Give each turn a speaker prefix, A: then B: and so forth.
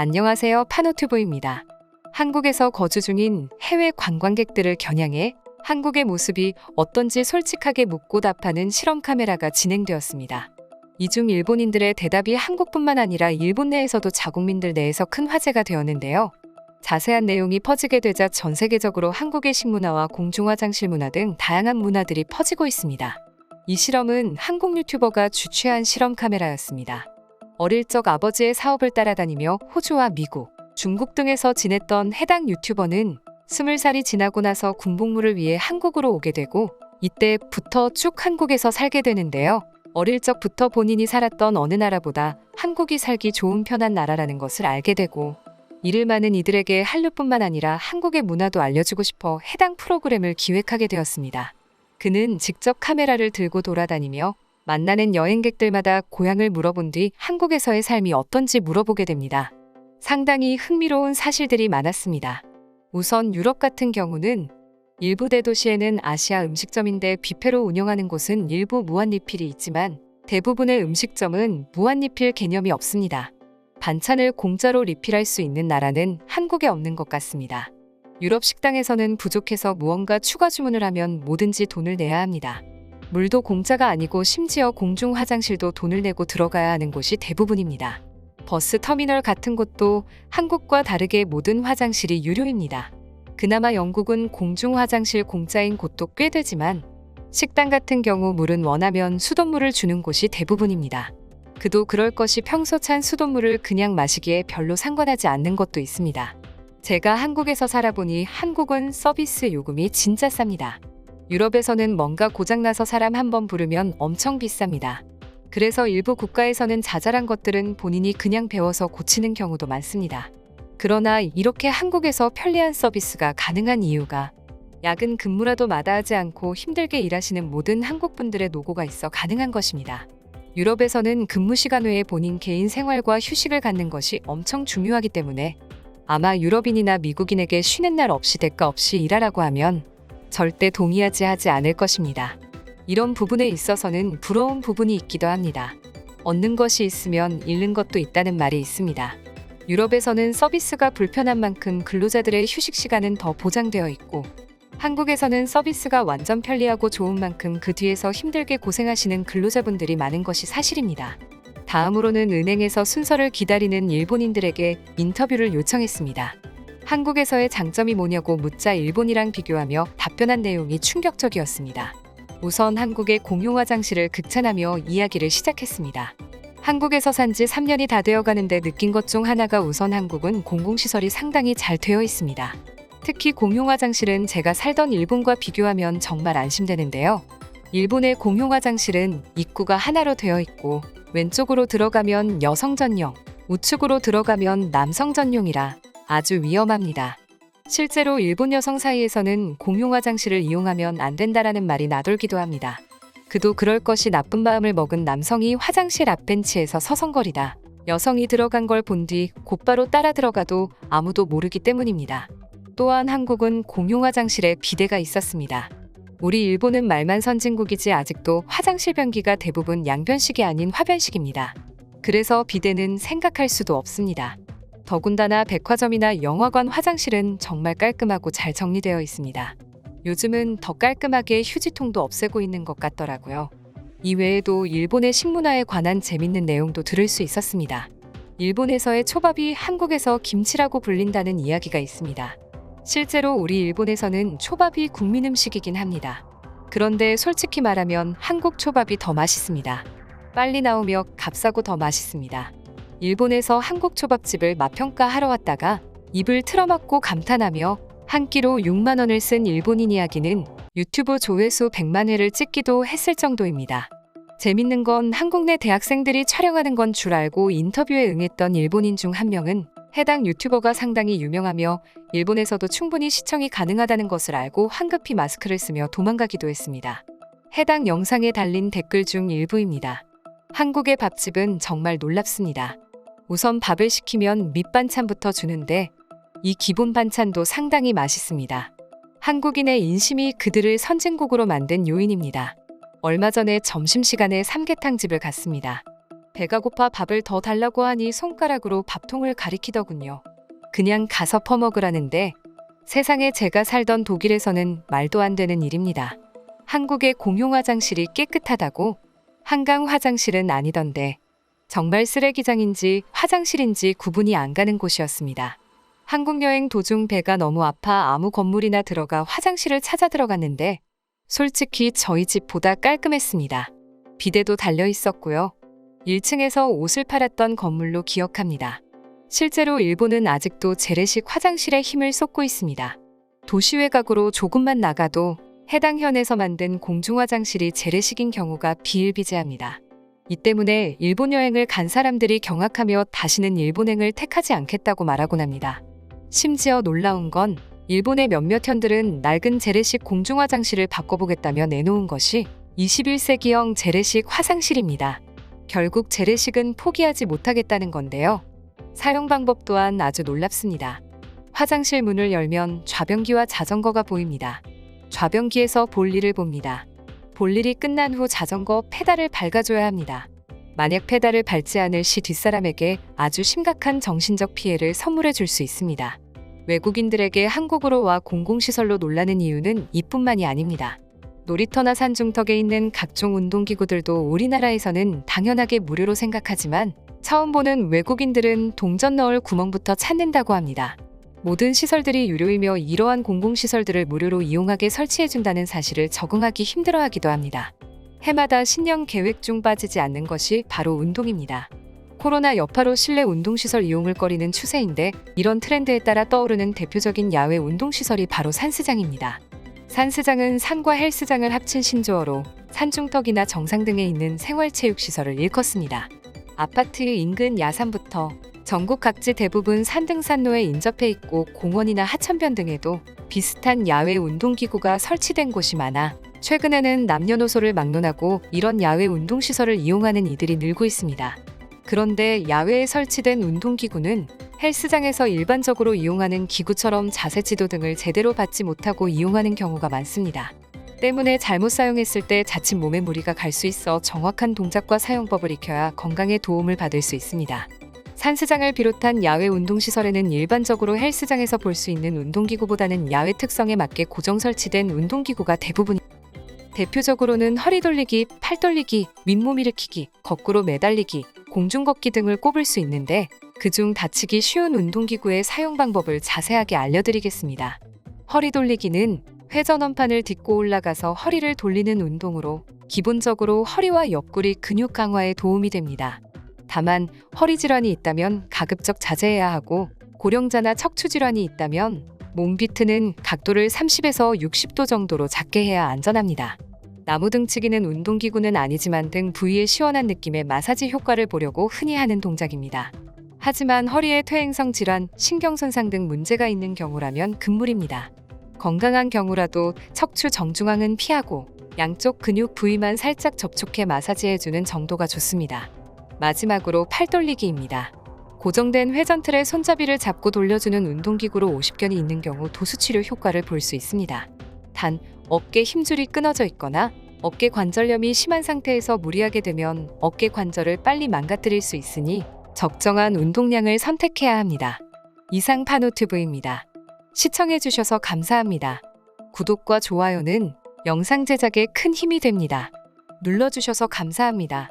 A: 안녕하세요. 파노튜브입니다. 한국에서 거주 중인 해외 관광객들을 겨냥해 한국의 모습이 어떤지 솔직하게 묻고 답하는 실험 카메라가 진행되었습니다. 이 중 일본인들의 대답이 한국뿐만 아니라 일본 내에서도 자국민들 내에서 큰 화제가 되었는데요. 자세한 내용이 퍼지게 되자 전 세계적으로 한국의 식문화와 공중화장실 문화 등 다양한 문화들이 퍼지고 있습니다. 이 실험은 한국 유튜버가 주최한 실험 카메라였습니다. 어릴 적 아버지의 사업을 따라다니며 호주와 미국, 중국 등에서 지냈던 해당 유튜버는 20살이 지나고 나서 군복무를 위해 한국으로 오게 되고 이때부터 쭉 한국에서 살게 되는데요. 어릴 적부터 본인이 살았던 어느 나라보다 한국이 살기 좋은 편한 나라라는 것을 알게 되고 이를 많은 이들에게 한류뿐만 아니라 한국의 문화도 알려주고 싶어 해당 프로그램을 기획하게 되었습니다. 그는 직접 카메라를 들고 돌아다니며 만나는 여행객들마다 고향을 물어본 뒤 한국에서의 삶이 어떤지 물어보게 됩니다. 상당히 흥미로운 사실들이 많았습니다. 우선 유럽 같은 경우는 일부 대도시에는 아시아 음식점인데 뷔페로 운영하는 곳은 일부 무한리필이 있지만 대부분의 음식점은 무한리필 개념이 없습니다. 반찬을 공짜로 리필할 수 있는 나라는 한국에 없는 것 같습니다. 유럽 식당에서는 부족해서 무언가 추가 주문을 하면 뭐든지 돈을 내야 합니다. 물도 공짜가 아니고 심지어 공중 화장실도 돈을 내고 들어가야 하는 곳이 대부분입니다. 버스 터미널 같은 곳도 한국과 다르게 모든 화장실이 유료입니다. 그나마 영국은 공중 화장실 공짜인 곳도 꽤 되지만 식당 같은 경우 물은 원하면 수돗물을 주는 곳이 대부분입니다. 그도 그럴 것이 평소 찬 수돗물을 그냥 마시기에 별로 상관하지 않는 것도 있습니다. 제가 한국에서 살아보니 한국은 서비스 요금이 진짜 쌉니다. 유럽에서는 뭔가 고장나서 사람 한 번 부르면 엄청 비쌉니다. 그래서 일부 국가에서는 자잘한 것들은 본인이 그냥 배워서 고치는 경우도 많습니다. 그러나 이렇게 한국에서 편리한 서비스가 가능한 이유가 야근 근무라도 마다하지 않고 힘들게 일하시는 모든 한국분들의 노고가 있어 가능한 것입니다. 유럽에서는 근무 시간 외에 본인 개인 생활과 휴식을 갖는 것이 엄청 중요하기 때문에 아마 유럽인이나 미국인에게 쉬는 날 없이 대가 없이 일하라고 하면 절대 동의하지 않을 것입니다. 이런 부분에 있어서는 부러운 부분이 있기도 합니다. 얻는 것이 있으면 잃는 것도 있다는 말이 있습니다. 유럽에서는 서비스가 불편한 만큼 근로자들의 휴식 시간은 더 보장되어 있고 한국에서는 서비스가 완전 편리하고 좋은 만큼 그 뒤에서 힘들게 고생하시는 근로자분들이 많은 것이 사실입니다. 다음으로는 은행에서 순서를 기다리는 일본인들에게 인터뷰를 요청했습니다. 한국에서의 장점이 뭐냐고 묻자 일본이랑 비교하며 답변한 내용이 충격적이었습니다. 우선 한국의 공용 화장실을 극찬하며 이야기를 시작했습니다. 한국에서 산 지 3년이 다 되어가는데 느낀 것 중 하나가 우선 한국은 공공시설이 상당히 잘 되어 있습니다. 특히 공용 화장실은 제가 살던 일본과 비교하면 정말 안심되는데요. 일본의 공용 화장실은 입구가 하나로 되어 있고 왼쪽으로 들어가면 여성 전용, 우측으로 들어가면 남성 전용이라 아주 위험합니다. 실제로 일본 여성 사이에서는 공용 화장실을 이용하면 안 된다라는 말이 나돌기도 합니다. 그도 그럴 것이 나쁜 마음을 먹은 남성이 화장실 앞벤치에서 서성거리다 여성이 들어간 걸 본 뒤 곧바로 따라 들어가도 아무도 모르기 때문입니다. 또한 한국은 공용 화장실에 비데가 있었습니다. 우리 일본은 말만 선진국이지 아직도 화장실 변기가 대부분 양변식이 아닌 화변식입니다. 그래서 비데는 생각할 수도 없습니다. 더군다나 백화점이나 영화관 화장실은 정말 깔끔하고 잘 정리되어 있습니다. 요즘은 더 깔끔하게 휴지통도 없애고 있는 것 같더라고요. 이외에도 일본의 식문화에 관한 재밌는 내용도 들을 수 있었습니다. 일본에서의 초밥이 한국에서 김치라고 불린다는 이야기가 있습니다. 실제로 우리 일본에서는 초밥이 국민 음식이긴 합니다. 그런데 솔직히 말하면 한국 초밥이 더 맛있습니다. 빨리 나오며 값싸고 더 맛있습니다. 일본에서 한국 초밥집을 맛평가하러 왔다가 입을 틀어막고 감탄하며 한 끼로 6만 원을 쓴 일본인 이야기는 유튜브 조회수 100만 회를 찍기도 했을 정도입니다. 재밌는 건 한국 내 대학생들이 촬영하는 건 줄 알고 인터뷰에 응했던 일본인 중 한 명은 해당 유튜버가 상당히 유명하며 일본에서도 충분히 시청이 가능하다는 것을 알고 황급히 마스크를 쓰며 도망가기도 했습니다. 해당 영상에 달린 댓글 중 일부입니다. 한국의 밥집은 정말 놀랍습니다. 우선 밥을 시키면 밑반찬부터 주는데 이 기본 반찬도 상당히 맛있습니다. 한국인의 인심이 그들을 선진국으로 만든 요인입니다. 얼마 전에 점심시간에 삼계탕집을 갔습니다. 배가 고파 밥을 더 달라고 하니 손가락으로 밥통을 가리키더군요. 그냥 가서 퍼먹으라는데 세상에 제가 살던 독일에서는 말도 안 되는 일입니다. 한국의 공용 화장실이 깨끗하다고? 한강 화장실은 아니던데 정말 쓰레기장인지 화장실인지 구분이 안 가는 곳이었습니다. 한국 여행 도중 배가 너무 아파 아무 건물이나 들어가 화장실을 찾아 들어갔는데 솔직히 저희 집보다 깔끔했습니다. 비데도 달려 있었고요. 1층에서 옷을 팔았던 건물로 기억합니다. 실제로 일본은 아직도 재래식 화장실에 힘을 쏟고 있습니다. 도시 외곽으로 조금만 나가도 해당 현에서 만든 공중화장실이 재래식인 경우가 비일비재합니다. 이 때문에 일본 여행을 간 사람들이 경악하며 다시는 일본행을 택하지 않겠다고 말하곤 합니다. 심지어 놀라운 건 일본의 몇몇 현들은 낡은 재래식 공중화장실을 바꿔보겠다며 내놓은 것이 21세기형 재래식 화장실입니다. 결국 재래식은 포기하지 못하겠다는 건데요. 사용 방법 또한 아주 놀랍습니다. 화장실 문을 열면 좌변기와 자전거가 보입니다. 좌변기에서 볼일을 봅니다. 볼일이 끝난 후 자전거 페달을 밟아줘야 합니다. 만약 페달을 밟지 않을 시 뒷사람에게 아주 심각한 정신적 피해를 선물해 줄 수 있습니다. 외국인들에게 한국으로 와 공공시설로 놀라는 이유는 이뿐만이 아닙니다. 놀이터나 산중턱에 있는 각종 운동기구들도 우리나라에서는 당연하게 무료로 생각하지만 처음 보는 외국인들은 동전 넣을 구멍부터 찾는다고 합니다. 모든 시설들이 유료이며 이러한 공공시설들을 무료로 이용하게 설치해준다는 사실을 적응하기 힘들어하기도 합니다. 해마다 신년 계획 중 빠지지 않는 것이 바로 운동입니다. 코로나 여파로 실내 운동시설 이용을 꺼리는 추세인데 이런 트렌드에 따라 떠오르는 대표적인 야외 운동시설이 바로 산스장입니다. 산스장은 산과 헬스장을 합친 신조어로 산중턱이나 정상 등에 있는 생활체육시설을 일컫습니다. 아파트 인근 야산부터 전국 각지 대부분 산등산로에 인접해 있고 공원이나 하천변 등에도 비슷한 야외 운동기구가 설치된 곳이 많아 최근에는 남녀노소를 막론하고 이런 야외 운동시설을 이용하는 이들이 늘고 있습니다. 그런데 야외에 설치된 운동기구는 헬스장에서 일반적으로 이용하는 기구처럼 자세 지도 등을 제대로 받지 못하고 이용하는 경우가 많습니다. 때문에 잘못 사용했을 때 자칫 몸에 무리가 갈 수 있어 정확한 동작과 사용법을 익혀야 건강에 도움을 받을 수 있습니다. 산스장을 비롯한 야외 운동시설에는 일반적으로 헬스장에서 볼 수 있는 운동기구보다는 야외 특성에 맞게 고정 설치된 운동기구가 대부분입니다. 대표적으로는 허리 돌리기, 팔 돌리기, 윗몸 일으키기, 거꾸로 매달리기, 공중 걷기 등을 꼽을 수 있는데 그중 다치기 쉬운 운동기구의 사용 방법을 자세하게 알려드리겠습니다. 허리 돌리기는 회전원판을 딛고 올라가서 허리를 돌리는 운동으로 기본적으로 허리와 옆구리 근육 강화에 도움이 됩니다. 다만 허리 질환이 있다면 가급적 자제해야 하고 고령자나 척추 질환이 있다면 몸비트는 각도를 30에서 60도 정도로 작게 해야 안전합니다. 나무 등치기는 운동기구는 아니지만 등 부위의 시원한 느낌의 마사지 효과를 보려고 흔히 하는 동작입니다. 하지만 허리에 퇴행성 질환, 신경손상 등 문제가 있는 경우라면 금물입니다. 건강한 경우라도 척추 정중앙은 피하고 양쪽 근육 부위만 살짝 접촉해 마사지해주는 정도가 좋습니다. 마지막으로 팔 돌리기입니다. 고정된 회전틀에 손잡이를 잡고 돌려주는 운동기구로 50견이 있는 경우 도수치료 효과를 볼 수 있습니다. 단, 어깨 힘줄이 끊어져 있거나 어깨 관절염이 심한 상태에서 무리하게 되면 어깨 관절을 빨리 망가뜨릴 수 있으니 적정한 운동량을 선택해야 합니다. 이상 파노튜브입니다. 시청해주셔서 감사합니다. 구독과 좋아요는 영상 제작에 큰 힘이 됩니다. 눌러주셔서 감사합니다.